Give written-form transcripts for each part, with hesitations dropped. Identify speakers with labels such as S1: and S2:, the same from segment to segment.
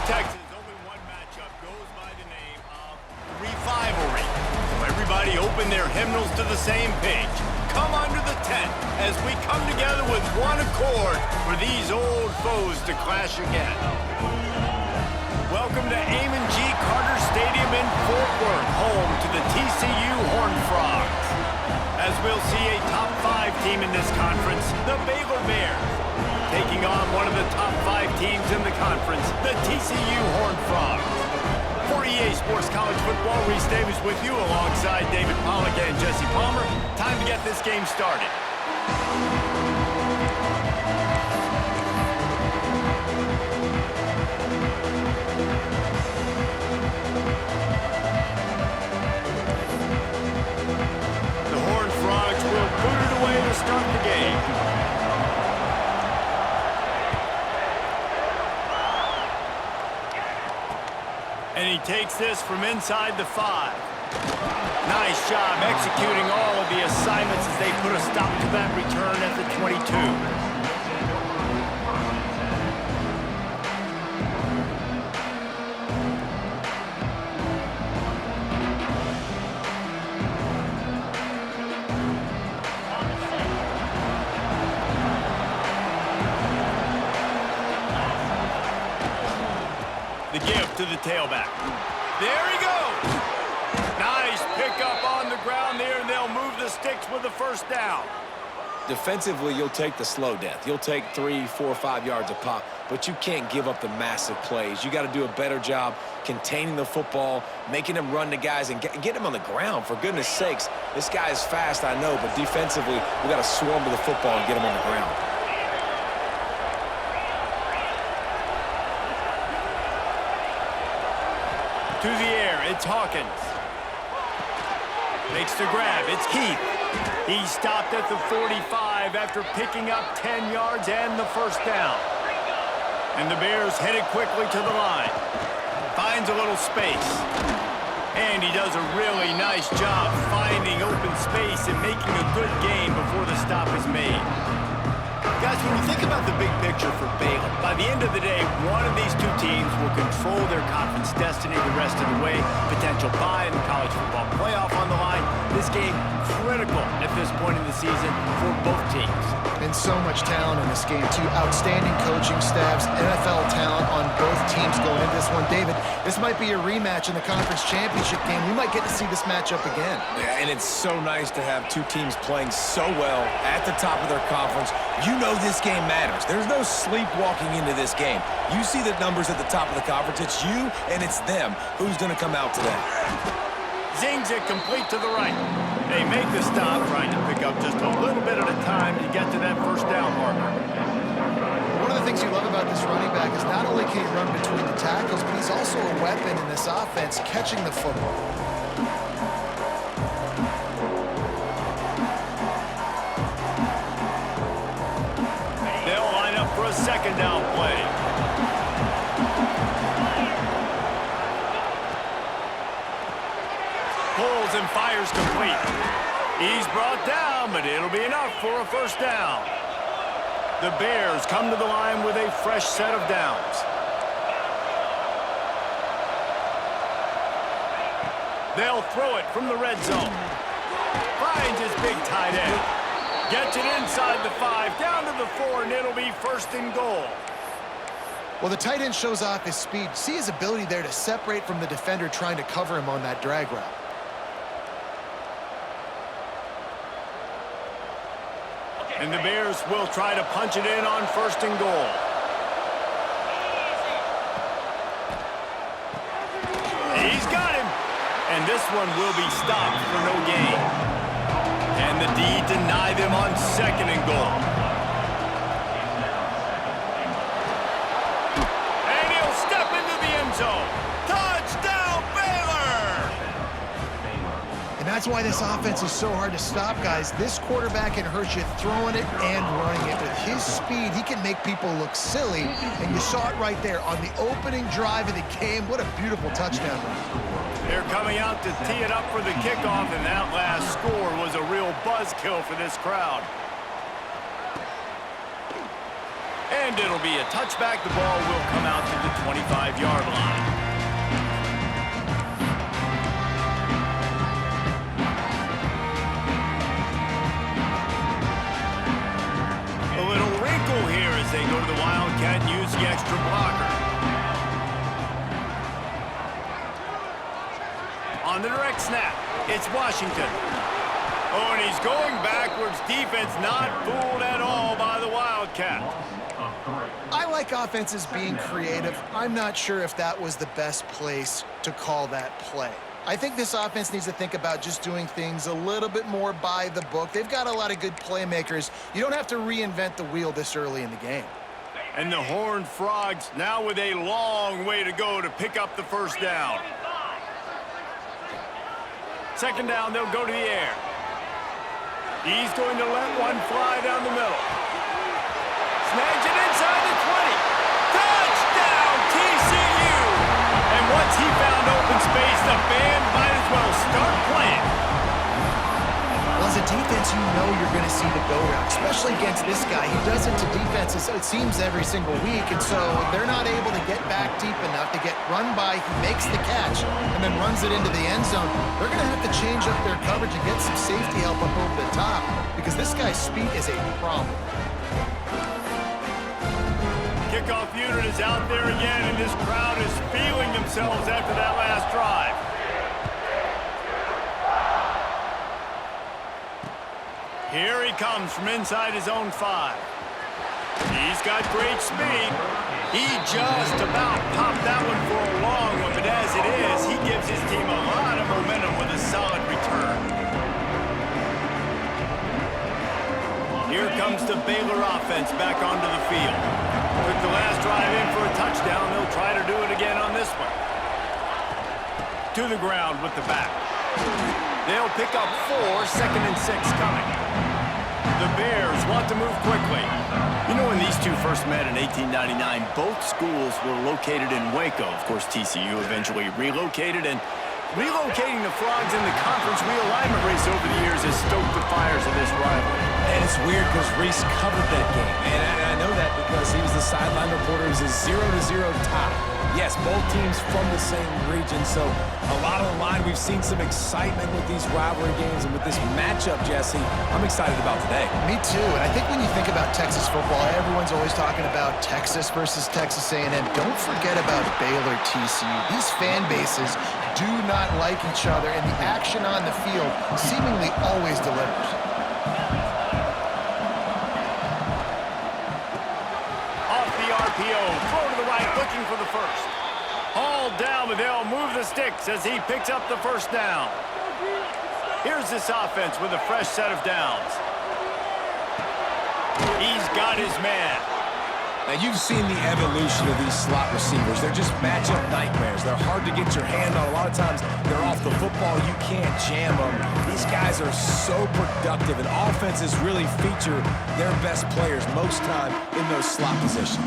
S1: Texas, only one matchup goes by the name of Rivalry. So everybody open their hymnals to the same page. Come under the tent as we come together with one accord for these old foes to clash again. Welcome to Amon G. Carter Stadium in Fort Worth, home to the TCU Horned Frogs. As we'll see a top 5 team in this conference, the Baylor Bears, taking on one of the top 5 teams in the conference, the TCU Horned Frogs. For EA Sports College Football, Reese Davis with you alongside David Pollack and Jesse Palmer. Time to get this game started. The Horned Frogs will boot it away to start the game. And he takes this from inside the 5. Nice job executing all of the assignments as they put a stop to that return at the 22. The give to the tailback. There he goes. Nice pickup on the ground there, and they'll move the sticks with the first down.
S2: Defensively, you'll take the slow death. You'll take 3, 4, 5 yards a pop, but you can't give up the massive plays. You got to do a better job containing the football, making them run the guys, and get them on the ground. For goodness sakes, this guy is fast, I know, but defensively, we got to swarm to the football and get him on the ground.
S1: To the air, it's Hawkins. Makes the grab, it's Keith. He stopped at the 45 after picking up 10 yards and the first down. And the Bears headed quickly to the line. Finds a little space. And he does a really nice job finding open space and making a good gain before the stop is made. Guys, when you think about the big picture for Baylor, by the end of the day, one of these two teams will control their conference destiny the rest of the way. Potential bye in the college football playoff on the line. This game critical at this point in the season for both teams.
S3: And so much talent in this game, too. Outstanding coaching staffs, NFL talent on both teams going into this one. David, this might be a rematch in the conference championship game. We might get to see this matchup again.
S2: Yeah, and it's so nice to have two teams playing so well at the top of their conference. You know this game matters. There's no sleepwalking into this game. You see the numbers at the top of the conference. It's you and it's them. Who's going to come out today?
S1: Zings it complete to the right. They make the stop, trying to pick up just a little bit at a time to get to that first down marker.
S3: One of the things you love about this running back is not only can he run between the tackles, but he's also a weapon in this offense, catching the football.
S1: They'll line up for a second down play. Pulls and fires complete. He's brought down, but it'll be enough for a first down. The Bears come to the line with a fresh set of downs. They'll throw it from the red zone. Finds his big tight end. Gets it inside the 5, down to the 4, and it'll be first and goal.
S3: Well, the tight end shows off his speed. See his ability there to separate from the defender trying to cover him on that drag route.
S1: And the Bears will try to punch it in on first and goal. He's got him. And this one will be stopped for no gain. And the D deny them on second and goal. And he'll step into the end zone. Touchdown, Baylor!
S3: And that's why this offense is so hard to stop, guys. This quarterback can hurt you throwing it and running it. With his speed, he can make people look silly. And you saw it right there on the opening drive of the game. What a beautiful touchdown run.
S1: They're coming out to tee it up for the kickoff, and that last score was a real buzzkill for this crowd. And it'll be a touchback. The ball will come out to the 25-yard line. A little wrinkle here as they go to the Wildcat and use the extra blocker. On the direct snap, it's Washington. Oh, and he's going backwards. Defense not fooled at all by the Wildcat.
S3: I like offenses being creative. I'm not sure if that was the best place to call that play. I think this offense needs to think about just doing things a little bit more by the book. They've got a lot of good playmakers. You don't have to reinvent the wheel this early in the game.
S1: And the Horned Frogs now with a long way to go to pick up the first down. Second down, they'll go to the air. He's going to let one fly down the middle. Snags it inside the 20. Touchdown, TCU! And once he found open space, the band might as well start playing.
S3: Well, as a defense, you know you're going to see the go route, especially against this guy. He does it to defenses, it seems, every single week, and so they're not able to get back deep enough to get run by. He makes the catch and then runs it into the end zone. They're going to have to change up their coverage and get some safety help up over the top because this guy's speed is a problem.
S1: Kickoff unit is out there again, and this crowd is feeling themselves after that last drive. Here he comes from inside his own 5. He's got great speed. He just about popped that one for a long one, but as it is, he gives his team a lot of momentum with a solid return. Here comes the Baylor offense back onto the field. Took the last drive in for a touchdown. They'll try to do it again on this one. To the ground with the back. They'll pick up 4, 2nd and 6 coming. The Bears want to move quickly. You know, when these two first met in 1899, both schools were located in Waco. Of course, TCU eventually relocated, and relocating the Frogs in the conference realignment race over the years has stoked the fires of this rivalry.
S2: And it's weird because Reese covered that game. And I know that because he was the sideline reporter. It was a 0-0 tie. Yes, both teams from the same region. So a lot on the line. We've seen some excitement with these rivalry games and with this matchup, Jesse. I'm excited about today.
S3: Me too. And I think when you think about Texas football, everyone's always talking about Texas versus Texas A&M. Don't forget about Baylor TCU. These fan bases do not like each other, and the action on the field seemingly always delivers.
S1: Throw to the right, looking for the first. Hauled down, but they'll move the sticks as he picks up the first down. Here's this offense with a fresh set of downs. He's got his man.
S2: Now, you've seen the evolution of these slot receivers. They're just matchup nightmares. They're hard to get your hand on. A lot of times, they're off the football. You can't jam them. These guys are so productive, and offenses really feature their best players most time in those slot positions.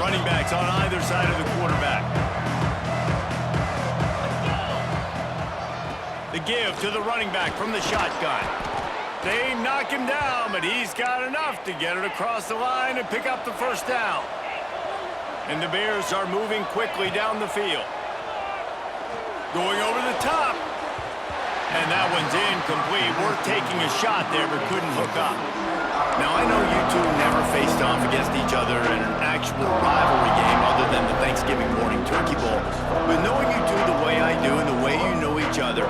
S1: Running backs on either side of the quarterback. The give to the running back from the shotgun. They knock him down, but he's got enough to get it across the line and pick up the first down. And the Bears are moving quickly down the field. Going over the top. And that one's incomplete. We're taking a shot there, but couldn't hook up. Now, I know you two never faced off against each other in an actual rivalry game other than the Thanksgiving morning turkey bowl. But knowing you two the way I do and the way you know each other,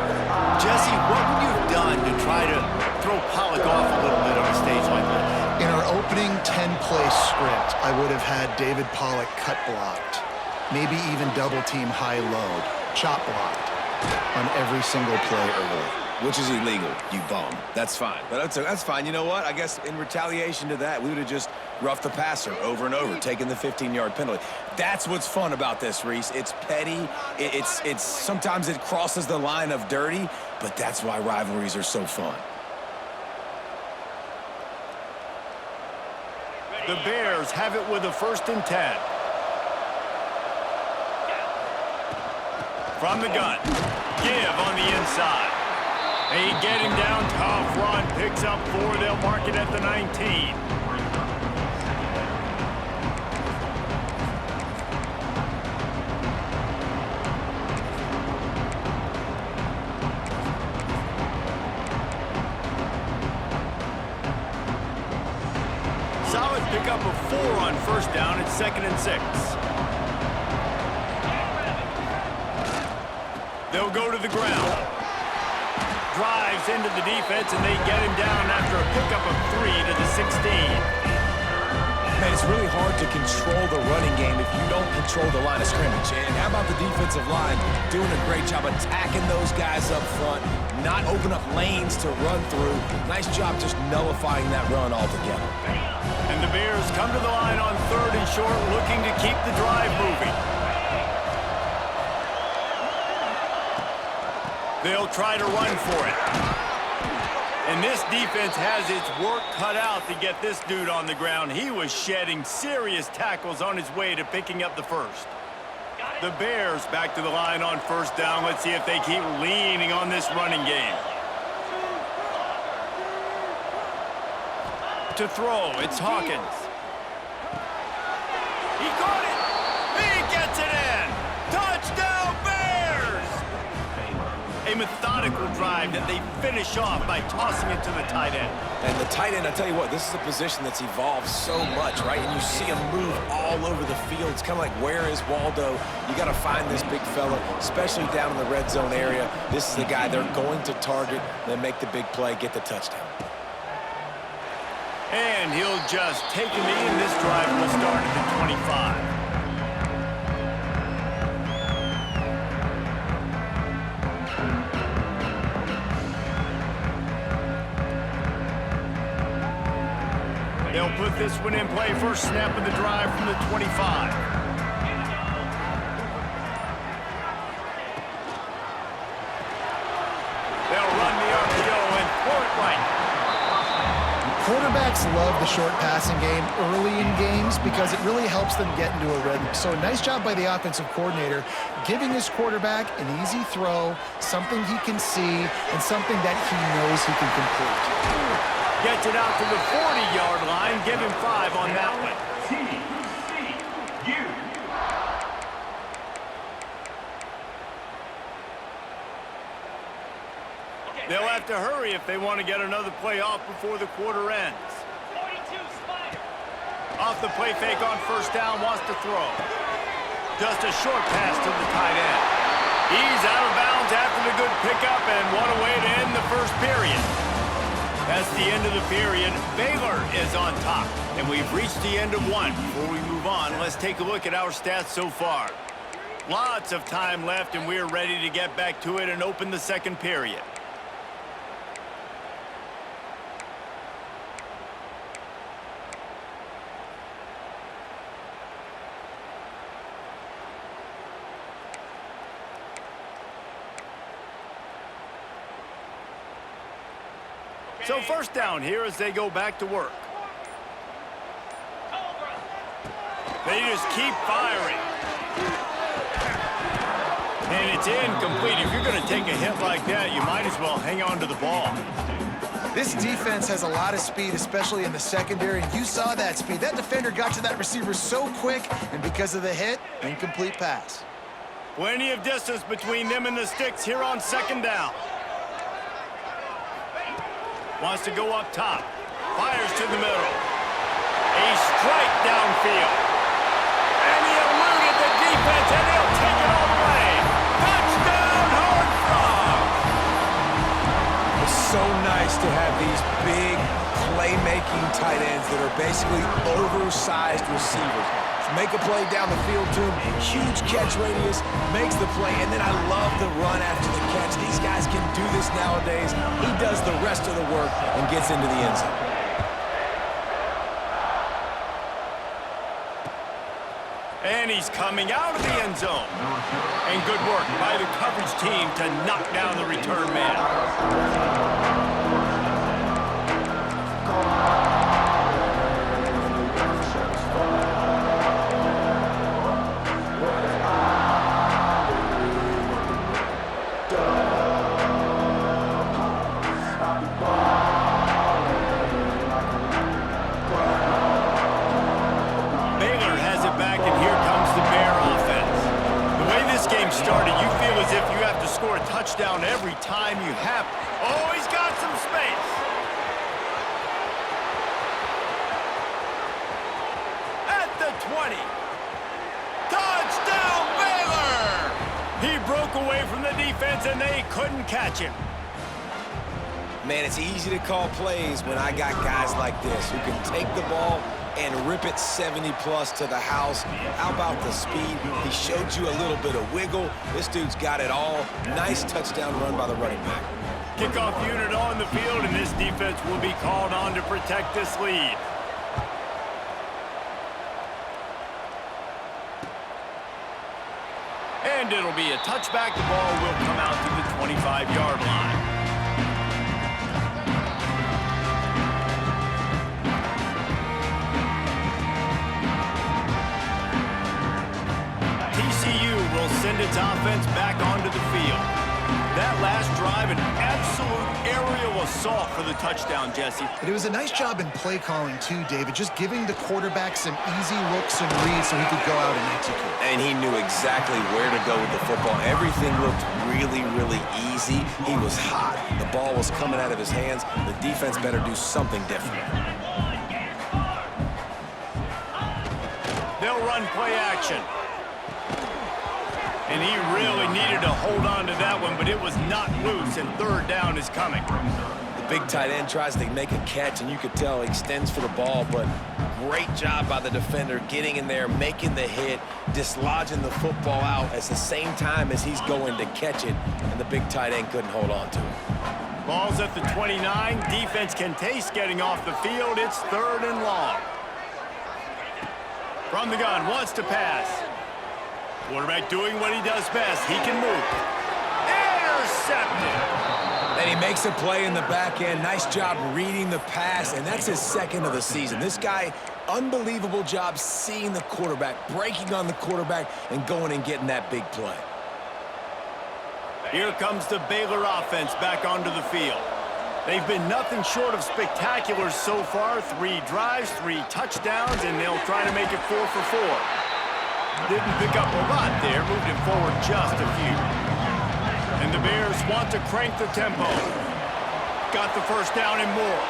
S1: Jesse, what would you have done to try to throw Pollock off a little bit on a stage like this?
S3: In our opening 10-play script, I would have had David Pollock cut blocked, maybe even double-team high-load, chop blocked on every single play early.
S2: Which is illegal, you bum. That's fine. But that's fine. You know what? I guess in retaliation to that, we would have just roughed the passer over and over, taking the 15-yard penalty. That's what's fun about this, Reese. It's petty. It's sometimes it crosses the line of dirty, but that's why rivalries are so fun.
S1: The Bears have it with a 1st and 10. From the gun. Give on the inside. They get him down, tough run, picks up 4, they'll mark it at the 19. Solid pickup of 4 on first down. It's 2nd and 6. They'll go to the ground. Drives into the defense, and they get him down after a pickup of 3 to the 16.
S2: Man, it's really hard to control the running game if you don't control the line of scrimmage. And how about the defensive line doing a great job attacking those guys up front, not open up lanes to run through. Nice job just nullifying that run altogether.
S1: And the Bears come to the line on 3rd and short, looking to keep the drive moving. They'll try to run for it. And this defense has its work cut out to get this dude on the ground. He was shedding serious tackles on his way to picking up the first. The Bears back to the line on 1st down. Let's see if they keep leaning on this running game. To throw, it's Hawkins. He caught it! He gets it in! Touchdown, Bears! A methodical drive that they finish off by tossing it to the tight end.
S2: And the tight end, I tell you what, this is a position that's evolved so much, right? And you see him move all over the field. It's kind of like, where is Waldo? You got to find this big fella, especially down in the red zone area. This is the guy they're going to target, then make the big play, get the touchdown.
S1: And he'll just take a knee, and this drive will start at the 25. They'll put this one in play. First snap of the drive from the 25. They'll run the RPO and throw it right.
S3: Quarterbacks love the short passing game early in games because it really helps them get into a rhythm. So nice job by the offensive coordinator giving his quarterback an easy throw, something he can see, and something that he knows he can complete.
S1: Gets it out to the 40-yard line. Give him 5 on that one. They'll have to hurry if they want to get another play off before the quarter ends. Off the play fake on first down, wants to throw. Just a short pass to the tight end. He's out of bounds after the good pickup, and what a way to end the first period. That's the end of the period. Baylor is on top, and we've reached the end of one. Before we move on, let's take a look at our stats so far. Lots of time left, and we're ready to get back to it and open the second period. So first down here as they go back to work. They just keep firing. And it's incomplete. If you're going to take a hit like that, you might as well hang on to the ball.
S3: This defense has a lot of speed, especially in the secondary, and you saw that speed. That defender got to that receiver so quick, and because of the hit, incomplete pass.
S1: Plenty of distance between them and the sticks here on second down. Wants to go up top. Fires to the middle. A strike downfield. And he eluded the defense, and he'll take it all the way. Touchdown, Horned Frogs!
S2: It's so nice to have these big playmaking tight ends that are basically oversized receivers. Make a play down the field to him, huge catch radius, makes the play, and then I love the run after the catch. These guys can do this nowadays. He does the rest of the work and gets into the end zone.
S1: And he's coming out of the end zone. And good work by the coverage team to knock down the return man. touchdown every time you have. Oh, he's got some space. At the 20. Touchdown, Baylor! He broke away from the defense, and they couldn't catch him.
S2: Man, it's easy to call plays when I got guys like this who can take the ball and rip it 70-plus to the house. How about the speed? He showed you a little bit of wiggle. This dude's got it all. Nice touchdown run by the running back.
S1: Kickoff unit on the field, and this defense will be called on to protect this lead. And it'll be a touchback. The ball will come out to the 25-yard line. TCU will send its offense back onto the field. That last drive, an absolute aerial assault for the touchdown, Jesse.
S3: But it was a nice job in play calling too, David, just giving the quarterback some easy looks and reads so he could go out and execute.
S2: And he knew exactly where to go with the football. Everything looked really, really easy. He was hot. The ball was coming out of his hands. The defense better do something different.
S1: They'll run play action. And he really needed to hold on to that one, but it was not loose, and third down is coming.
S2: The big tight end tries to make a catch, and you could tell he extends for the ball, but great job by the defender getting in there, making the hit, dislodging the football out at the same time as he's going to catch it, and the big tight end couldn't hold on to it.
S1: Ball's at the 29. Defense can taste getting off the field. It's third and long. From the gun, wants to pass. Quarterback doing what he does best. He can move. Intercepted.
S2: And he makes a play in the back end. Nice job reading the pass, and that's his second of the season. This guy, unbelievable job seeing the quarterback, breaking on the quarterback, and going and getting that big play.
S1: Here comes the Baylor offense back onto the field. They've been nothing short of spectacular so far. 3 drives, 3 touchdowns, and they'll try to make it 4 for 4. Didn't pick up a lot there, moved him forward just a few. And the Bears want to crank the tempo. Got the first down and more.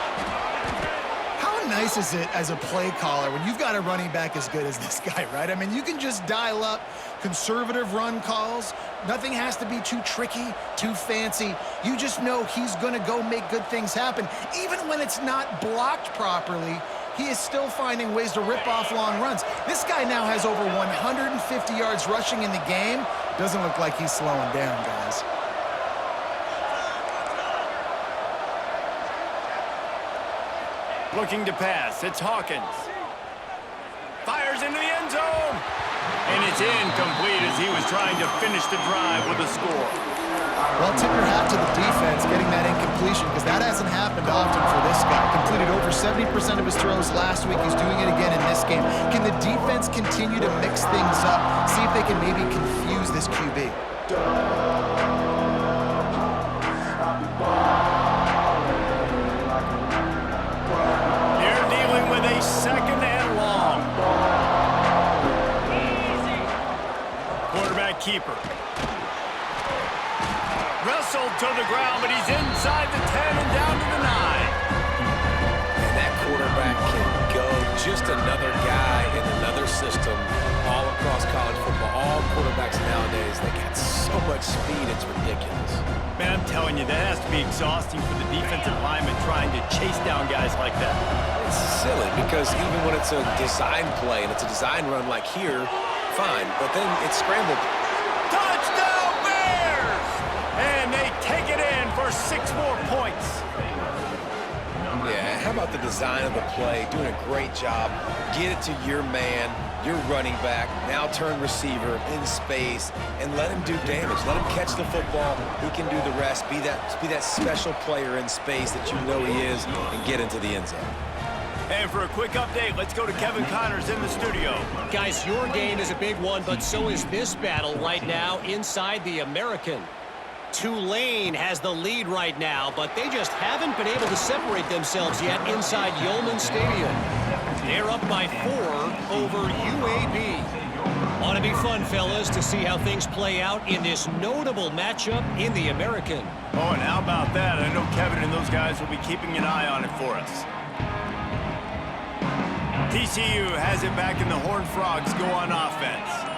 S3: How nice is it as a play caller when you've got a running back as good as this guy, right? I mean, you can just dial up conservative run calls. Nothing has to be too tricky, too fancy. You just know he's going to go make good things happen. Even when it's not blocked properly, he is still finding ways to rip off long runs. This guy now has over 150 yards rushing in the game. Doesn't look like he's slowing down, guys.
S1: Looking to pass. It's Hawkins. Fires into the end zone. And it's incomplete as he was trying to finish the drive with a score.
S3: Well, tip your hat to the defense getting that incompletion, because that hasn't happened often for this guy. Completed over 70% of his throws last week. He's doing it again in this game. Can the defense continue to mix things up? See if they can maybe confuse this QB.
S1: They're dealing with a second and long. Quarterback keeper. Wrestled to the ground, but he's inside the 10 and down to the 9.
S2: And that quarterback can go. Just another guy in another system all across college football. All quarterbacks nowadays, they got so much speed, it's ridiculous.
S1: Man, I'm telling you, that has to be exhausting for the defensive lineman trying to chase down guys like that.
S2: It's silly because even when it's a design play and it's a design run like here, fine, but then it's scrambled.
S1: Touchdown, Bears! And they take it in for 6 more points.
S2: Yeah, how about the design of the play? Doing a great job. Get it to your man, your running back, now turn receiver in space, and let him do damage. Let him catch the football. He can do the rest. Be that special player in space that you know he is, and get into the end zone.
S1: And for a quick update, let's go to Kevin Connors in the studio.
S4: Guys, your game is a big one, but so is this battle right now inside the American. Tulane has the lead right now, but they just haven't been able to separate themselves yet inside Yulman Stadium. They're up by 4 over UAB. Ought to be fun, fellas, to see how things play out in this notable matchup in the American.
S1: Oh, and how about that? I know Kevin and those guys will be keeping an eye on it for us. TCU has it back, and the Horned Frogs go on offense.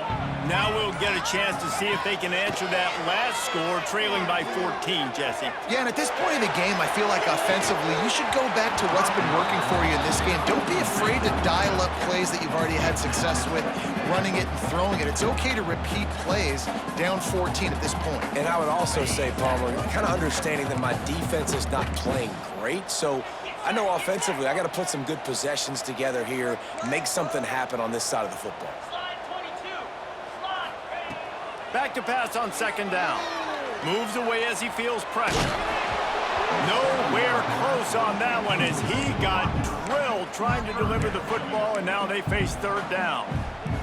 S1: Now we'll get a chance to see if they can answer that last score, trailing by 14, Jesse.
S3: Yeah, and at this point in the game, I feel like offensively, you should go back to what's been working for you in this game. Don't be afraid to dial up plays that you've already had success with, running it and throwing it. It's okay to repeat plays down 14 at this point.
S2: And I would also say, Palmer, kind of understanding that my defense is not playing great, so I know offensively I got to put some good possessions together here, make something happen on this side of the football.
S1: Back to pass on second down. Moves away as he feels pressure. Nowhere close on that one as he got drilled trying to deliver the football, and now they face third down.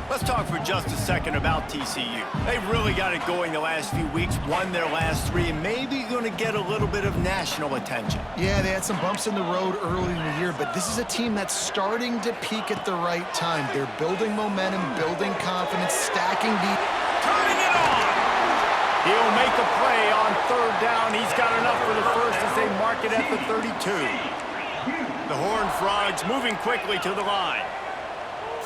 S1: Let's talk for just a second about TCU. They've really got it going the last few weeks, won their last 3, and maybe going to get a little bit of national attention.
S3: Yeah, they had some bumps in the road early in the year, but this is a team that's starting to peak at the right time. They're building momentum, building confidence, stacking deep.
S1: Turning it on! He'll make the play on third down. He's got enough for the first as they mark it at the 32. The Horned Frogs moving quickly to the line.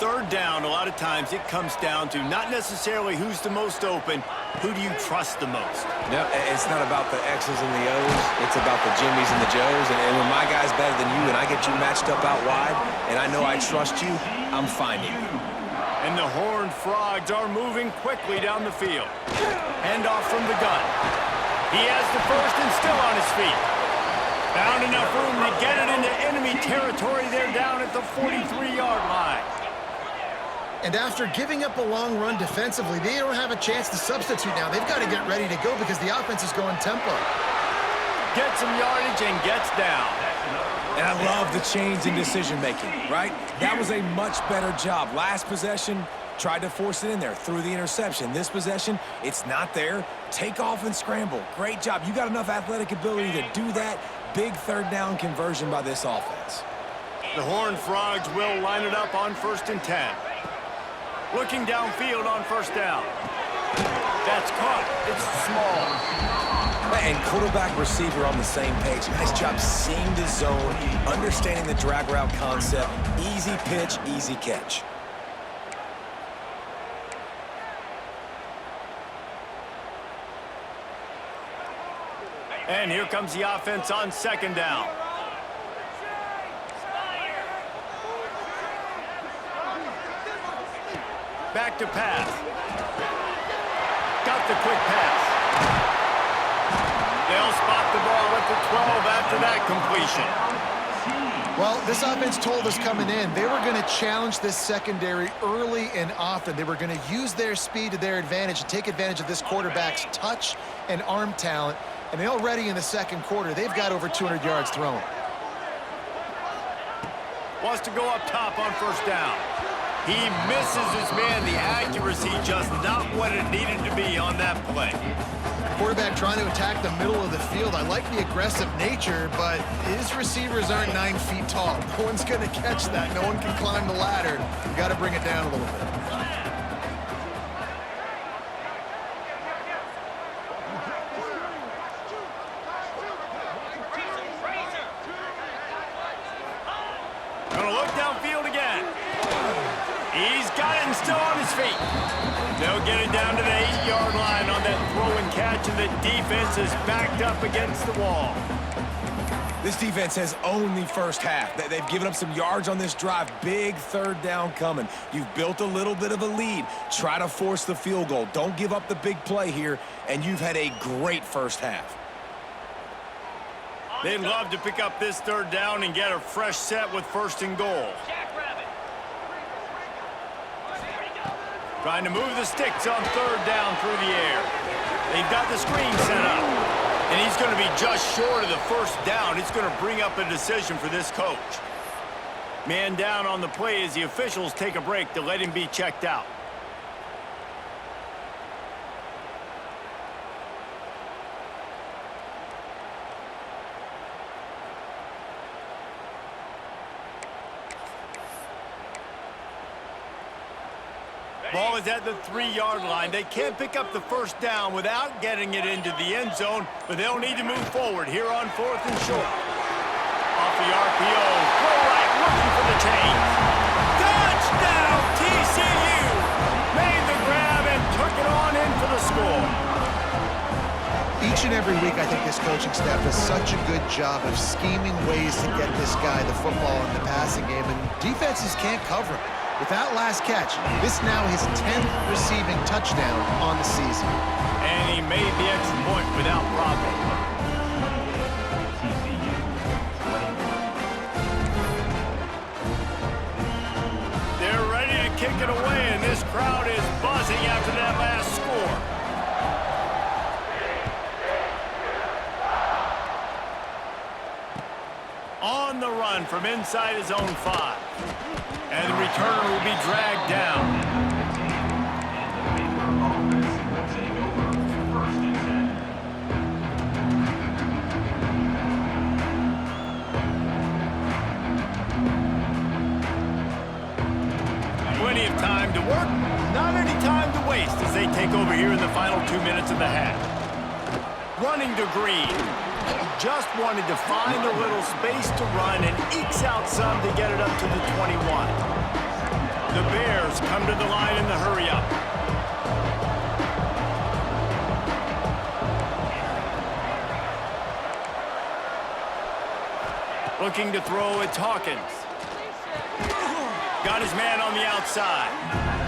S1: Third down, a lot of times it comes down to not necessarily who's the most open, who do you trust the most?
S2: No, it's not about the X's and the O's. It's about the Jimmies and the Joes. And when my guy's better than you and I get you matched up out wide and I know I trust you, I'm finding you.
S1: And the Horned Frogs are moving quickly down the field. Handoff from the gun. He has the first and still on his feet. Found enough room to get it into enemy territory. They're down at the 43-yard line.
S3: And after giving up a long run defensively, they don't have a chance to substitute now. They've got to get ready to go because the offense is going tempo.
S1: Gets some yardage and gets down.
S2: And I love the change in decision-making, right? That was a much better job. Last possession, tried to force it in there, threw the interception. This possession, it's not there. Take off and scramble. Great job. You got enough athletic ability to do that. Big third down conversion by this offense.
S1: The Horned Frogs will line it up on 1st and 10. Looking downfield on first down. That's caught. It's small.
S2: And quarterback receiver on the same page. Nice job seeing the zone, understanding the drag route concept. Easy pitch, easy catch.
S1: And here comes the offense on second down. Back to pass. Got the quick pass. They'll spot the ball at the 12 after that completion.
S3: Well, this offense told us coming in, they were going to challenge this secondary early and often. They were going to use their speed to their advantage and take advantage of this quarterback's touch and arm talent. And already in the second quarter, they've got over 200 yards thrown.
S1: Wants to go up top on first down. He misses his man. The accuracy just not what it needed to be on that play.
S3: Quarterback trying to attack the middle of the field. I like the aggressive nature, but his receivers aren't 9 feet tall. No one's going to catch that. No one can climb the ladder. You got to bring it down a little bit.
S1: Gonna look downfield again. He's got it and still on his feet. They'll get it down to the 8-yard line on that throw and catch, and the defense is backed up against the wall.
S2: This defense has owned the first half. They've given up some yards on this drive. Big third down coming. You've built a little bit of a lead. Try to force the field goal. Don't give up the big play here, and you've had a great first half.
S1: They'd love to pick up this third down and get a fresh set with 1st and goal. Trying to move the sticks on third down through the air. They've got the screen set up. And he's going to be just short of the first down. It's going to bring up a decision for this coach. Man down on the play as the officials take a break to let him be checked out. Ball is at the 3-yard line. They can't pick up the first down without getting it into the end zone, but they'll need to move forward here on 4th and short. Off the RPO, throw right, looking for the change. Touchdown, TCU! Made the grab and took it on in for the score.
S3: Each and every week, I think this coaching staff does such a good job of scheming ways to get this guy the football in the passing game, and defenses can't cover him. With that last catch, this now his 10th receiving touchdown on the season.
S1: And he made the extra point without problem. They're ready to kick it away, and this crowd is buzzing after that last score. On the run from inside his own 5. And the returner will be dragged down. Plenty of time to work, not any time to waste as they take over here in the final 2 minutes of the half. Running to Green. Just wanted to find a little space to run and ekes out some to get it up to the 21. The Bears come to the line in the hurry-up. Looking to throw, it's Hawkins. Got his man on the outside.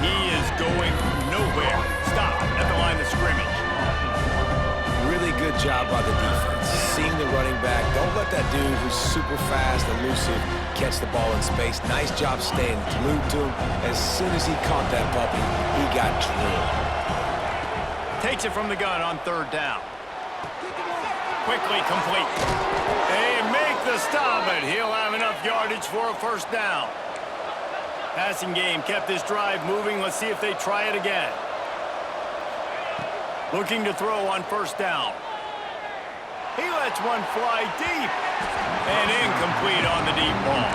S1: He is going nowhere. Stop at the line of scrimmage.
S2: Really good job by the defense. Seeing the running back. Don't let that dude who's super fast, elusive, catch the ball in space. Nice job staying glued to him. As soon as he caught that puppy, he got drilled.
S1: Takes it from the gun on 3rd down. Quickly complete. They make the stop, but he'll have enough yardage for a first down. Passing game kept this drive moving. Let's see if they try it again. Looking to throw on 1st down. He lets one fly deep. And incomplete on the deep ball.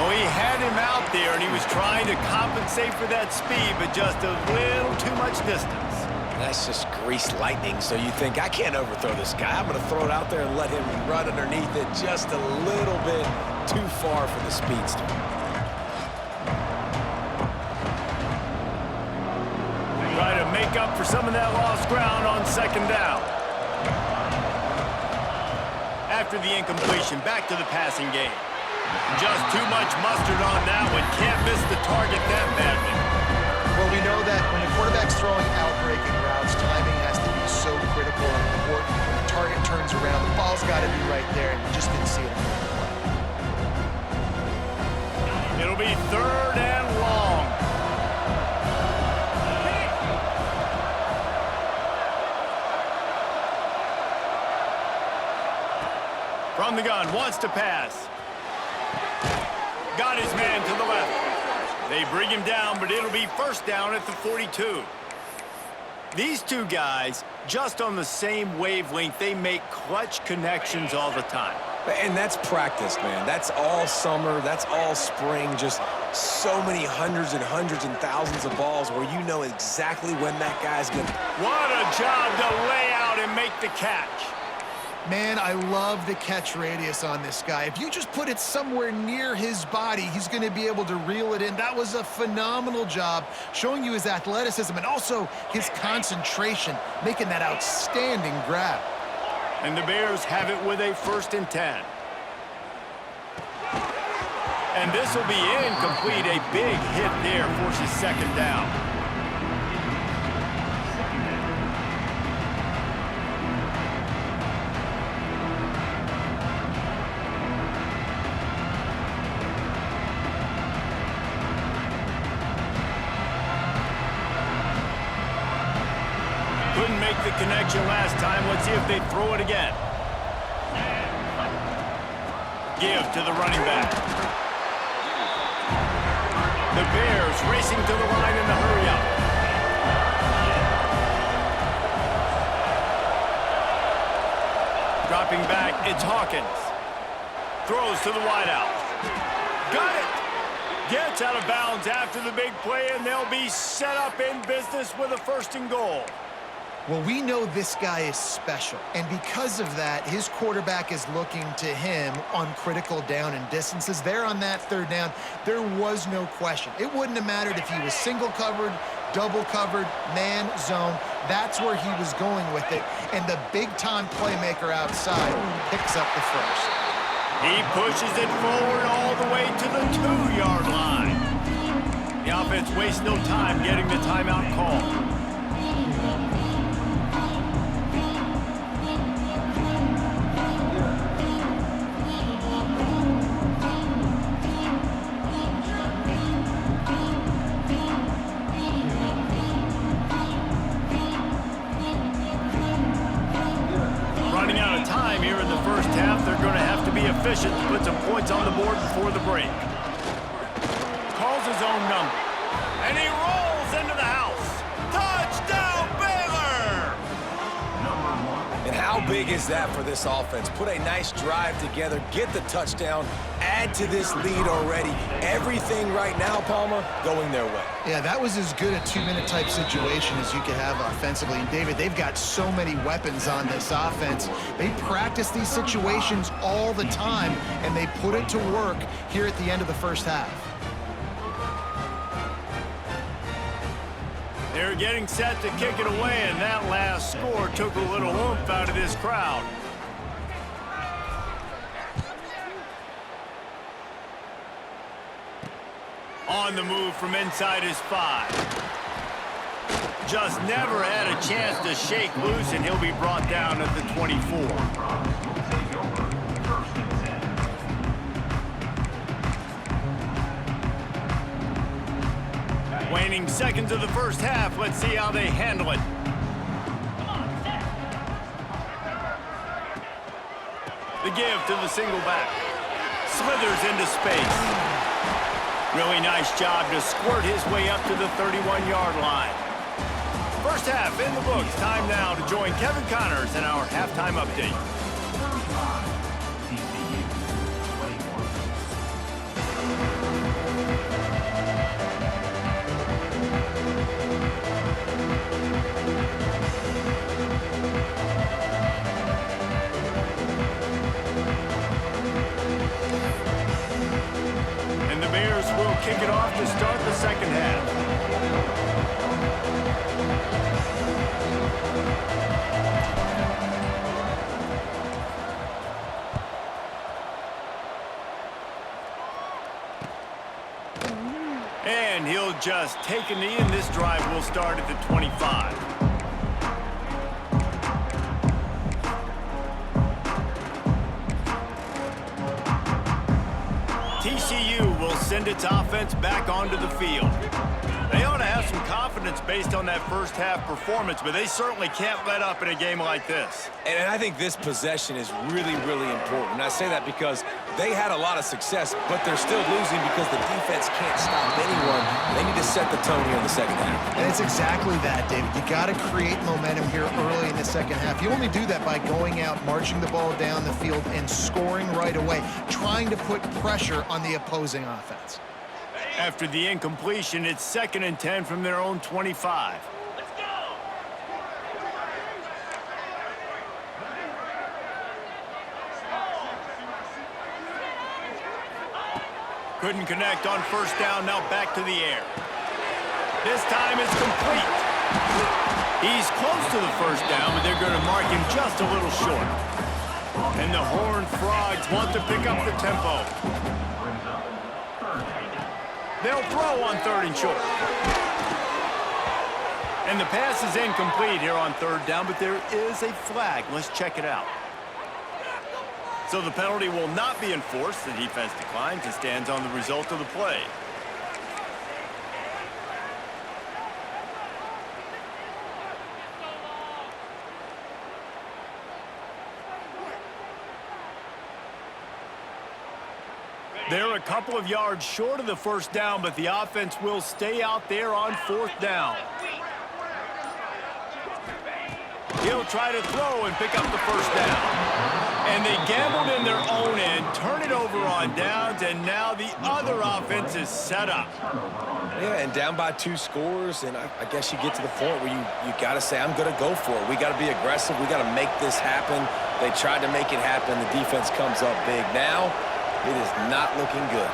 S1: Oh, he had him out there, and he was trying to compensate for that speed, but just a little too much distance.
S2: That's just greased lightning, so you think, I can't overthrow this guy. I'm going to throw it out there and let him run underneath it just a little bit too far for the speedster.
S1: Try to make up for some of that lost ground on 2nd down. After the incompletion, back to the passing game. Just too much mustard on that one. Can't miss the target that badly.
S3: Well, we know that when the quarterback's throwing out-breaking routes, timing has to be so critical and important. When the target turns around, the ball's got to be right there, and we just didn't see it.
S1: It'll be 3rd and long. From the gun, wants to pass. Got his man to the left. They bring him down, but it'll be 1st down at the 42. These two guys, just on the same wavelength, they make clutch connections all the time.
S2: And that's practice, man. That's all summer. That's all spring. Just so many hundreds and hundreds and thousands of balls where you know exactly when that guy's going to...
S1: What a job to lay out and make the catch.
S3: Man, I love the catch radius on this guy. If you just put it somewhere near his body, he's going to be able to reel it in. That was a phenomenal job, showing you his athleticism and also his concentration, making that outstanding grab.
S1: And the Bears have it with a 1st and 10. And this will be incomplete. A big hit there forces 2nd down. Couldn't make the connection last time. Let's see if they throw it again. Give to the running back. The Bears racing to the line in the hurry-up. Dropping back, it's Hawkins. Throws to the wideout. Got it! Gets out of bounds after the big play, and they'll be set up in business with a 1st and goal.
S3: Well, we know this guy is special, and because of that, his quarterback is looking to him on critical down and distances. There on that 3rd down, there was no question. It wouldn't have mattered if he was single covered, double covered, man, zone. That's where he was going with it, and the big-time playmaker outside picks up the 1st.
S1: He pushes it forward all the way to the 2-yard line. The offense wastes no time getting the timeout call. Running out of time here in the 1st half, they're going to have to be efficient to put some points on the board before the break. Calls his own number, and he rolls into the house. Touchdown, Baylor!
S2: And how big is that for this offense? Put a nice drive together, get the touchdown, add to this lead already. Everything right now, Palmer, going their way.
S3: Yeah, that was as good a 2-minute type situation as you could have offensively. And, David, they've got so many weapons on this offense. They practice these situations all the time, and they put it to work here at the end of the 1st half.
S1: They're getting set to kick it away, and that last score took a little oomph out of this crowd. On the move from inside his 5. Just never had a chance to shake loose, and he'll be brought down at the 24. Waning seconds of the 1st half. Let's see how they handle it. The give to the single back. Slithers into space. Really nice job to squirt his way up to the 31-yard line. 1st half in the books. Time now to join Kevin Connors in our halftime update. And the Bears will kick it off to start the 2nd half. And he'll just take a knee, and this drive will start at the 25. TCU will send its offense back onto the field. They ought to have some confidence based on that 1st half performance, but they certainly can't let up in a game like this.
S2: And I think this possession is really, really important. And I say that because they had a lot of success, but they're still losing because the defense can't stop anyone. They need to set the tone here in the 2nd half.
S3: And it's exactly that, David. You got to create momentum here early in the 2nd half. You only do that by going out, marching the ball down the field, and scoring right away, trying to put pressure on the opposing offense.
S1: After the incompletion, it's 2nd and 10 from their own 25.
S5: Let's go!
S1: Couldn't connect on 1st down, now back to the air. This time it's complete. He's close to the 1st down, but they're going to mark him just a little short. And the Horned Frogs want to pick up the tempo. They'll throw on 3rd and short. And the pass is incomplete here on 3rd down, but there is a flag. Let's check it out. So the penalty will not be enforced. The defense declines and stands on the result of the play. They're a couple of yards short of the 1st down, but the offense will stay out there on 4th down. He'll try to throw and pick up the 1st down. And they gambled in their own end, turn it over on downs, and now the other offense is set up.
S2: Yeah, and down by 2 scores, and I guess you get to the point where you got to say, I'm going to go for it. We got to be aggressive. We got to make this happen. They tried to make it happen. The defense comes up big. Now, it is not looking good.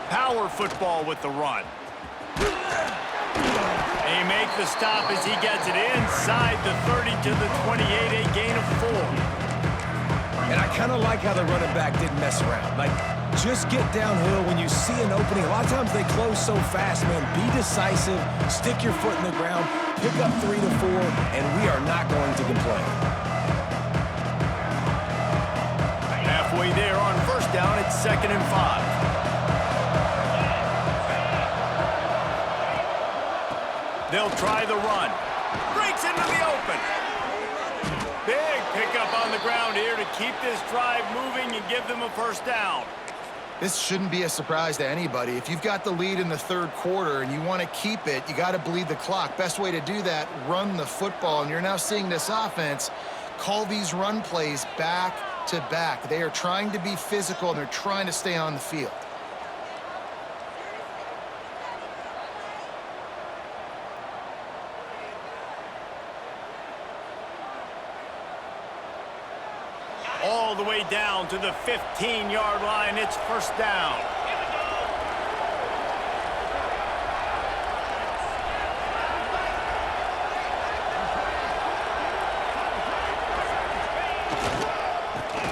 S1: Power football with the run. They make the stop as he gets it inside the 30 to the 28, a gain of 4.
S2: And I kind of like how the running back didn't mess around. Like, just get downhill when you see an opening. A lot of times they close so fast, man. Be decisive, stick your foot in the ground, pick up 3 to 4, and we are not going to complain.
S1: Halfway there on first down, it's 2nd and 5. They'll try the run. Breaks into the open. Big pickup on the ground here to keep this drive moving and give them a first down.
S3: This shouldn't be a surprise to anybody. If you've got the lead in the 3rd quarter and you want to keep it, you got to bleed the clock. Best way to do that, run the football. And you're now seeing this offense call these run plays back to back. They are trying to be physical, and they're trying to stay on the field.
S1: All the way down to the 15-yard line. It's first down.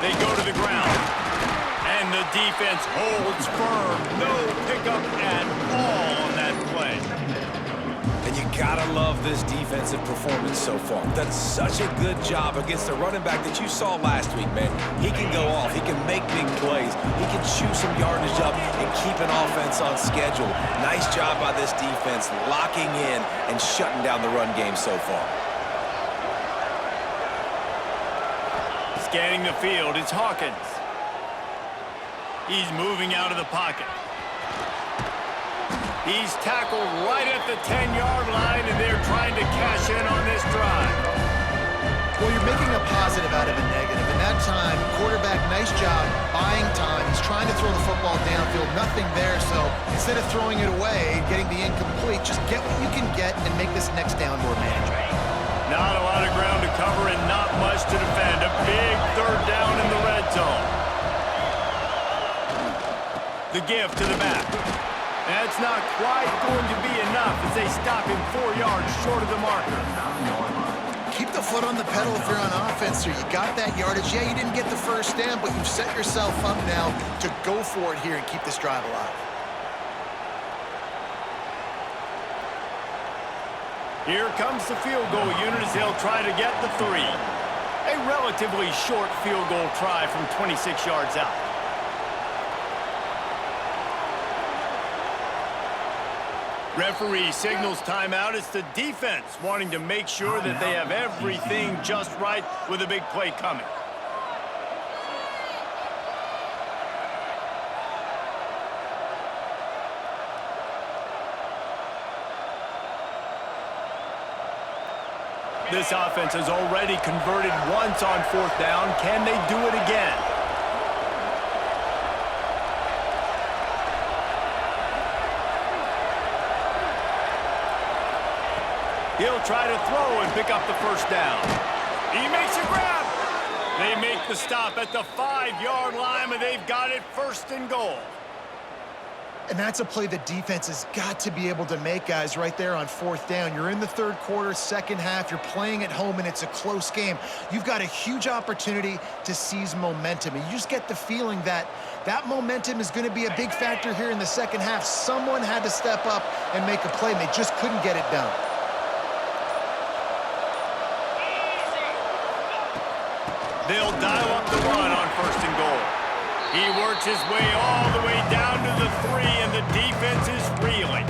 S1: They go to the ground. And the defense holds firm. No pickup at all on that play.
S2: And you gotta love this defensive performance so far. Done such a good job against the running back that you saw last week, man. He can go off. He can make big plays. He can chew some yardage up and keep an offense on schedule. Nice job by this defense locking in and shutting down the run game so far.
S1: Scanning the field, it's Hawkins. He's moving out of the pocket. He's tackled right at the 10-yard line, and they're trying to cash in on this drive.
S3: Well, you're making a positive out of a negative. And that time, quarterback, nice job buying time. He's trying to throw the football downfield. Nothing there, so instead of throwing it away, getting the incomplete, just get what you can get and make this next down more manageable.
S1: Not a lot of ground to cover and not much to defend. A big 3rd down in the red zone. The give to the back. That's not quite going to be enough as they stop him 4 yards short of the marker.
S3: Keep the foot on the pedal if you're on offense here. You got that yardage. Yeah, you didn't get the first down, but you've set yourself up now to go for it here and keep this drive alive.
S1: Here comes the field goal unit as they'll try to get the 3. A relatively short field goal try from 26 yards out. Referee signals timeout. It's the defense wanting to make sure that they have everything just right with a big play coming. This offense has already converted once on 4th down. Can they do it again? He'll try to throw and pick up the first down. He makes a grab. They make the stop at the 5-yard line, and they've got it 1st and goal.
S3: And that's a play the defense has got to be able to make, guys, right there on 4th down. You're in the 3rd quarter, 2nd half. You're playing at home, and it's a close game. You've got a huge opportunity to seize momentum. And you just get the feeling that that momentum is going to be a big factor here in the 2nd half. Someone had to step up and make a play, and they just couldn't get it done.
S1: They'll dial up the run on 1st and goal. He works his way all the way down to the 3, and the defense is reeling.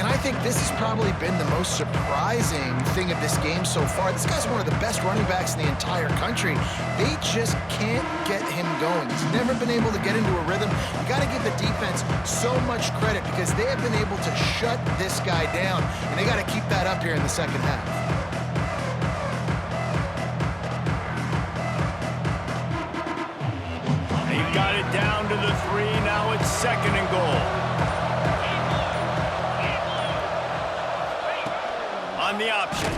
S3: And I think this has probably been the most surprising thing of this game so far. This guy's one of the best running backs in the entire country. They just can't get him going. He's never been able to get into a rhythm. You got to give the defense so much credit because they have been able to shut this guy down, and they got to keep that up here in the 2nd half.
S1: got it down to the 3. Now it's 2nd and goal. On the option.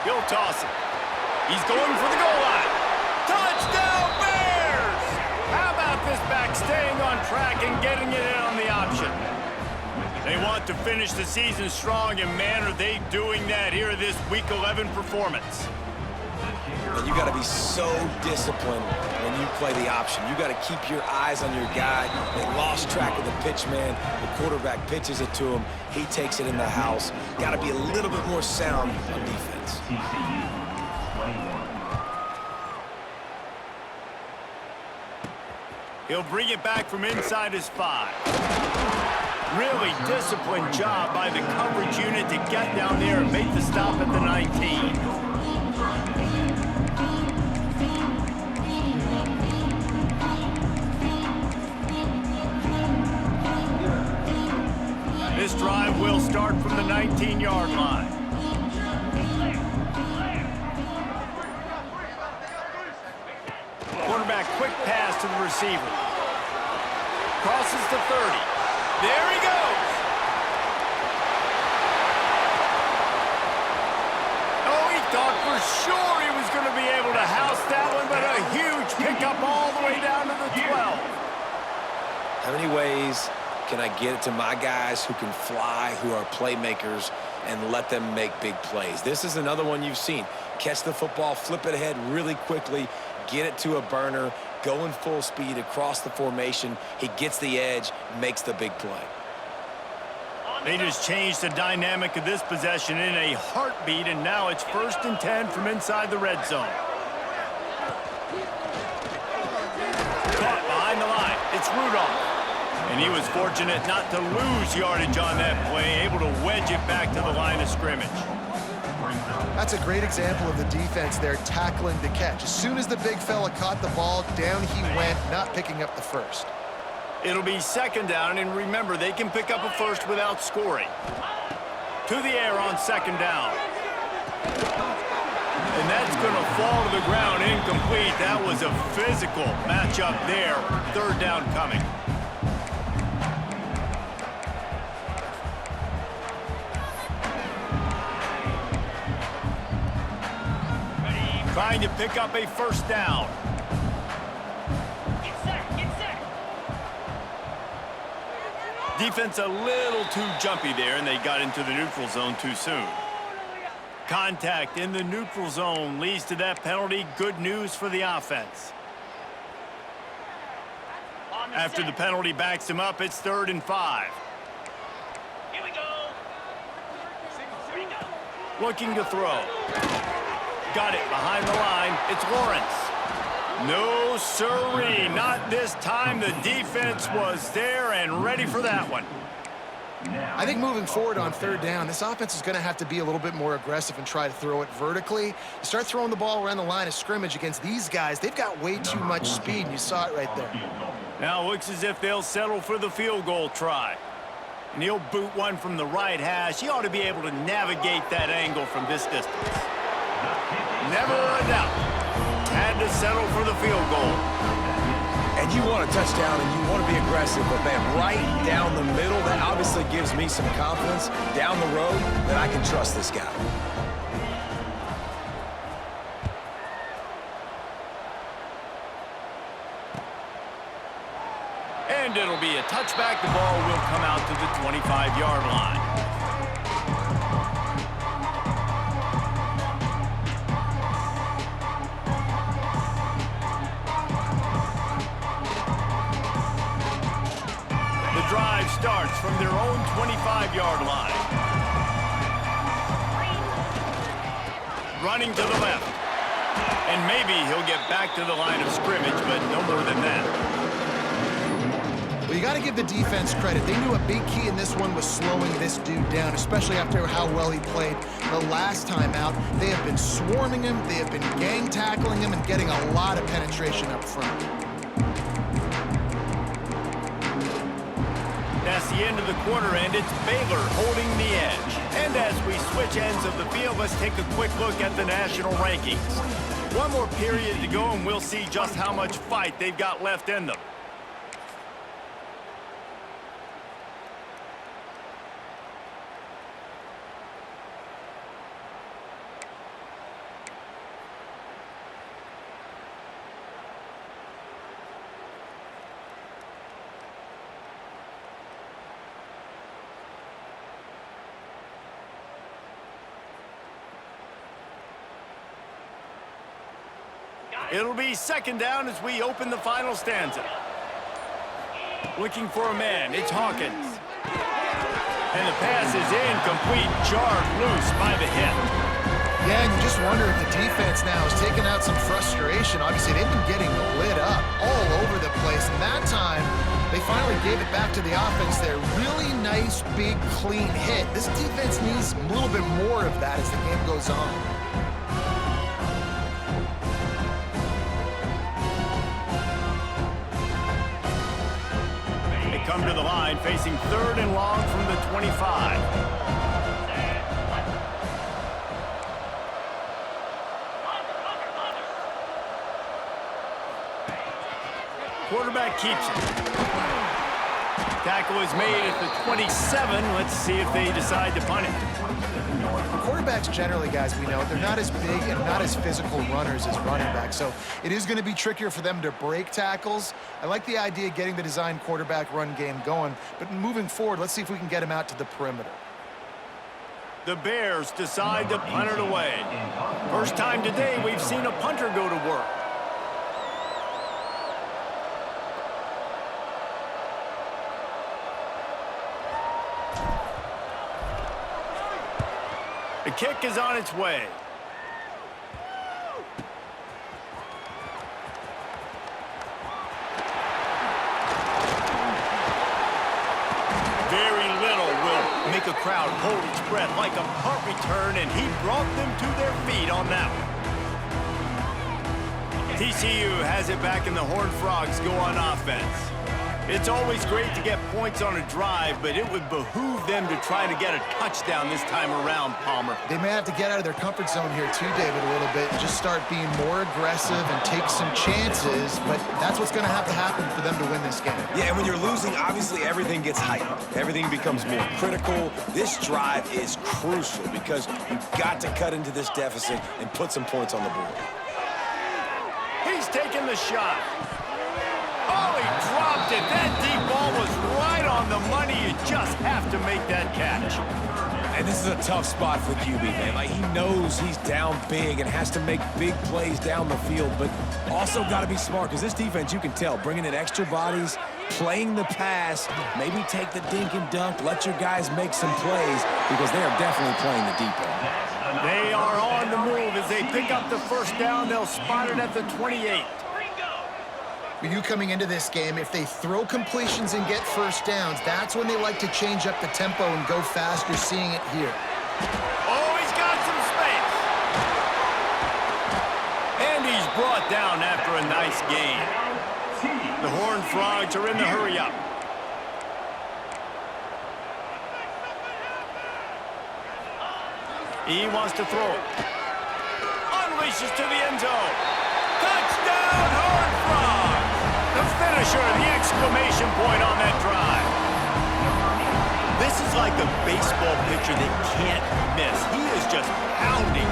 S1: He'll toss it. He's going for the goal line. Touchdown, Bears! How about this back staying on track and getting it in on the option? They want to finish the season strong, and man, are they doing that here in this Week 11 performance.
S2: And you got to be so disciplined when you play the option. You got to keep your eyes on your guy. They lost track of the pitch man. The quarterback pitches it to him. He takes it in the house. Got to be a little bit more sound on defense.
S1: He'll bring it back from inside his 5. Really disciplined job by the coverage unit to get down there and make the stop at the 19. This drive will start from the 19-yard line. Quarterback quick pass to the receiver. Crosses to 30. There he goes. Oh, he thought for sure he was going to be able to house that one, but a huge pickup all the way down to the 12.
S2: How many ways can I get it to my guys who can fly, who are playmakers, and let them make big plays? This is another one you've seen. Catch the football, flip it ahead really quickly, get it to a burner, going full speed across the formation. He gets the edge, makes the big play.
S1: They just changed the dynamic of this possession in a heartbeat, and now it's 1st and 10 from inside the red zone. Caught behind the line. It's Rudolph. And he was fortunate not to lose yardage on that play, able to wedge it back to the line of scrimmage.
S3: That's a great example of the defense there tackling the catch. As soon as the big fella caught the ball, down he went, not picking up the first.
S1: It'll be 2nd down, and remember, they can pick up a first without scoring. To the air on 2nd down. And that's going to fall to the ground incomplete. That was a physical matchup there. 3rd down coming. Trying to pick up a 1st down.
S5: Get set.
S1: Defense a little too jumpy there, and they got into the neutral zone too soon. Contact in the neutral zone leads to that penalty. Good news for the offense. After the penalty backs him up, it's 3rd and 5.
S5: Here we go.
S1: Looking to throw. Got it behind the line. It's Lawrence. No, sirree. Not this time. The defense was there and ready for that one.
S3: I think moving forward on 3rd down, this offense is going to have to be a little bit more aggressive and try to throw it vertically. You start throwing the ball around the line of scrimmage against these guys, they've got way too much speed, and you saw it right there.
S1: Now it looks as if they'll settle for the field goal try. And he'll boot one from the right hash. He ought to be able to navigate that angle from this distance. Never a doubt. Had to settle for the field goal.
S2: And you want a touchdown and you want to be aggressive, but man, right down the middle, that obviously gives me some confidence down the road that I can trust this guy.
S1: And it'll be a touchback. The ball will come out to the 25-yard line. Drive starts from their own 25-yard line. Running to the left. And maybe he'll get back to the line of scrimmage, but no more than that.
S3: Well, you got to give the defense credit. They knew a big key in this one was slowing this dude down, especially after how well he played the last time out. They have been swarming him, they have been gang tackling him, and getting a lot of penetration up front.
S1: That's the end of the quarter, and it's Baylor holding the edge. And as we switch ends of the field, let's take a quick look at the national rankings. One more period to go, and we'll see just how much fight they've got left in them. It'll be second down as we open the final stanza. Looking for a man, it's Hawkins. And the pass is incomplete, jarred loose by the hit.
S3: Yeah, and you just wonder if the defense now is taking out some frustration. Obviously, they've been getting lit up all over the place. And that time, they finally gave it back to the offense there. Really nice, big, clean hit. This defense needs a little bit more of that as the game goes on.
S1: Come to the line, facing third and long from the 25. Quarterback keeps it. Tackle is made at the 27. Let's see if they decide to punt it.
S3: Quarterbacks generally, guys, we know, they're not as big and not as physical runners as running backs, so it is going to be trickier for them to break tackles. I like the idea of getting the design quarterback run game going, but moving forward, let's see if we can get him out to the perimeter.
S1: The Bears decide to punt it away. First time today we've seen a punter go to work. The kick is on its way. Very little will make a crowd hold its breath like a punt return, and he brought them to their feet on that one. TCU has it back, and the Horned Frogs go on offense. It's always great to get points on a drive, but it would behoove them to try to get a touchdown this time around, Palmer.
S3: They may have to get out of their comfort zone here too, David, a little bit, and just start being more aggressive and take some chances, but that's what's going to have to happen for them to win this game.
S2: Yeah, and when you're losing, obviously everything gets heightened. Everything becomes more critical. This drive is crucial because you've got to cut into this deficit and put some points on the board.
S1: He's taking the shot. Oh, he dropped it. That deep ball was right on the money. You just have to make that catch.
S2: And this is a tough spot for the QB, man. Like, he knows he's down big and has to make big plays down the field, but also got to be smart because this defense, you can tell, bringing in extra bodies, playing the pass, maybe take the dink and dunk, let your guys make some plays because they are definitely playing the deep end.
S1: They are on the move as they pick up the first down. They'll spot it at the 28.
S3: For you coming into this game, if they throw completions and get first downs, that's when they like to change up the tempo and go fast. You're seeing it here.
S1: Oh, he's got some space. And he's brought down after a nice gain. The Horned Frogs are in the hurry-up. He wants to throw it. Unleashes to the end zone. Touchdown, Horned Frogs! The finisher, the exclamation point on that drive. This is like a baseball pitcher that can't miss. He is just pounding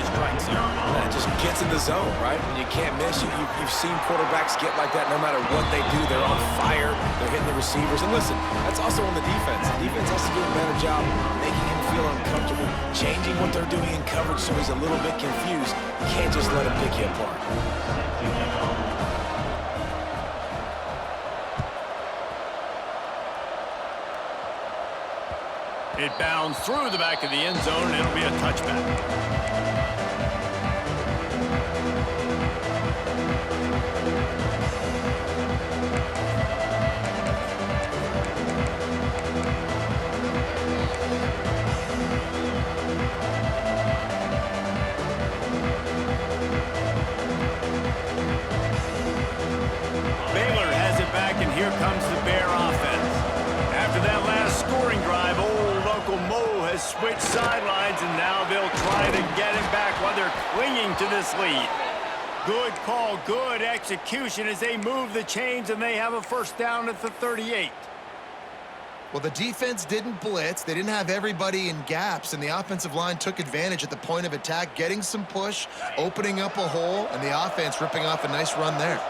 S1: the strike zone.
S2: That just gets in the zone, right? When you can't miss, you've seen quarterbacks get like that no matter what they do. They're on fire. They're hitting the receivers. And listen, that's also on the defense. The defense has to do a better job making him feel uncomfortable, changing what they're doing in coverage so he's a little bit confused. You can't just let him pick you apart.
S1: It bounds through the back of the end zone, and it'll be a touchback. Baylor has it back, and here comes the Bear offense. After that last scoring drive, old Uncle Mo has switch sidelines, and now they'll try to get it back while they're clinging to this lead. Good call, good execution as they move the chains, and they have a first down at the 38.
S3: Well, the defense didn't blitz. They didn't have everybody in gaps, and the offensive line took advantage at the point of attack, getting some push, opening up a hole, and the offense ripping off a nice run there.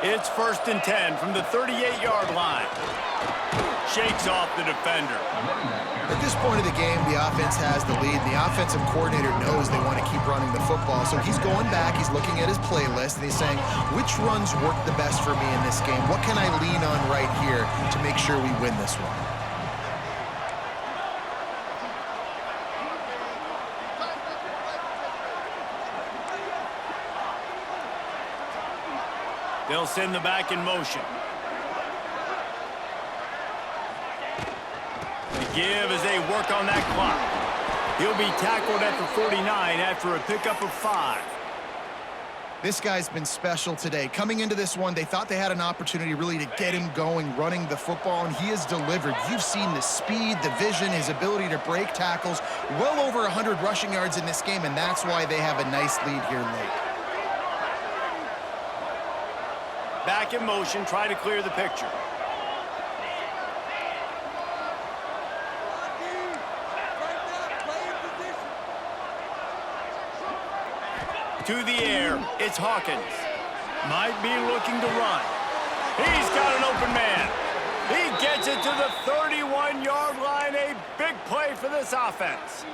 S1: It's 1st and 10 from the 38-yard line. Shakes off the defender.
S3: At this point of the game, the offense has the lead. The offensive coordinator knows they want to keep running the football, so he's going back, he's looking at his playlist, and he's saying, which runs work the best for me in this game? What can I lean on right here to make sure we win this one?
S1: They'll send the back in motion. The give as they work on that clock. He'll be tackled at the 49 after a pickup of 5.
S3: This guy's been special today. Coming into this one, they thought they had an opportunity really to get him going, running the football, and he has delivered. You've seen the speed, the vision, his ability to break tackles. Well over 100 rushing yards in this game, and that's why they have a nice lead here late.
S1: Back in motion, try to clear the picture. To the air, it's Hawkins. Might be looking to run. He's got an open man. He gets it to the 31-yard line. A big play for this offense.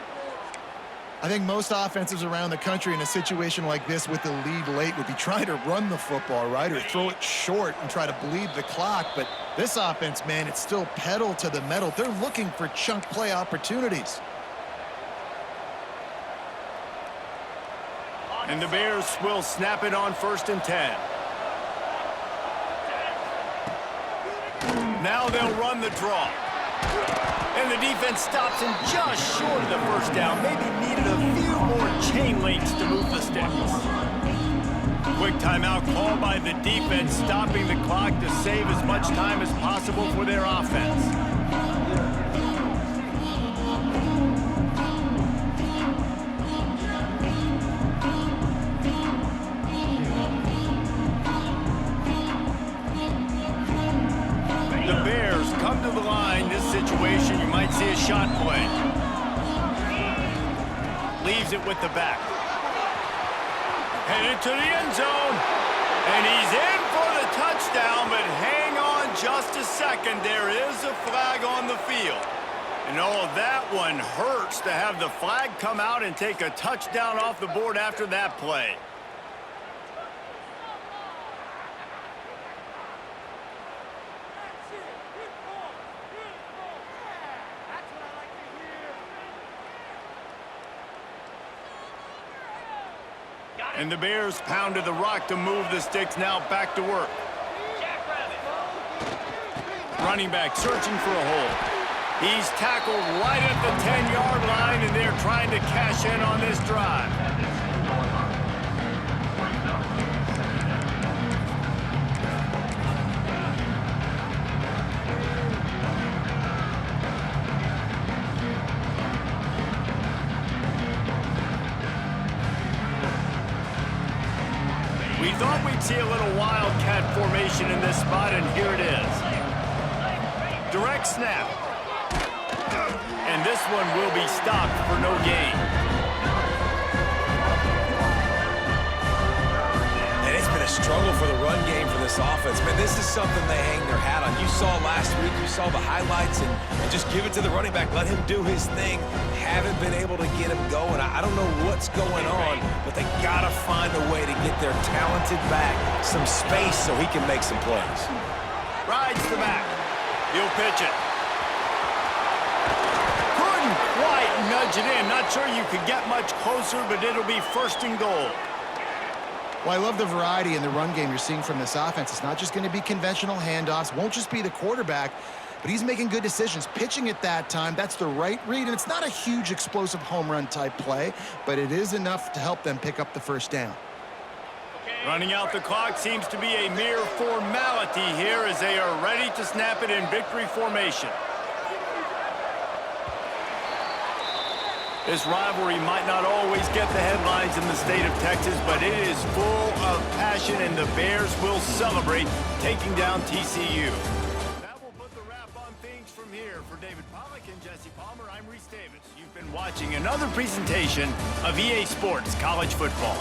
S3: I think most offenses around the country in a situation like this with the lead late would be trying to run the football, right, or throw it short and try to bleed the clock. But this offense, man, it's still pedal to the metal. They're looking for chunk play opportunities.
S1: And the Bears will snap it on 1st and 10. Now they'll run the draw. And the defense stops him just short of the first down. Maybe needed a few more chain links to move the sticks. Quick timeout call by the defense, stopping the clock to save as much time as possible for their offense. The Bears come to the line. This situation, you might see a shot play. Leaves it with the back. Headed to the end zone. And he's in for the touchdown, but hang on just a second. There is a flag on the field. And oh, that one hurts to have the flag come out and take a touchdown off the board after that play. And the Bears pounded the rock to move the sticks, now back to work. Running back searching for a hole. He's tackled right at the 10-yard line, and they're trying to cash in on this drive. We thought we'd see a little wildcat formation in this spot, and here it is. Direct snap. And this one will be stopped for no gain.
S2: And it's been a struggle for the run game for this offense. Man, this is something they hang their hat on. You saw last week, you saw the highlights, and just give it to the running back. Let him do his thing. Haven't been able to get him going. I don't know what's going on, but they got to find a way to get their talented back some space so he can make some plays.
S1: Rides the back. He'll pitch it. Couldn't quite nudge it in. Not sure you could get much closer, but it'll be 1st and goal.
S3: Well, I love the variety in the run game you're seeing from this offense. It's not just going to be conventional handoffs. Won't just be the quarterback, but he's making good decisions. Pitching at that time, that's the right read, and it's not a huge explosive home run type play, but it is enough to help them pick up the first down.
S1: Running out the clock seems to be a mere formality here as they are ready to snap it in victory formation. This rivalry might not always get the headlines in the state of Texas, but it is full of passion, and the Bears will celebrate taking down TCU. That will put the wrap on things from here. For David Pollack and Jesse Palmer, I'm Reese Davis. You've been watching another presentation of EA Sports College Football.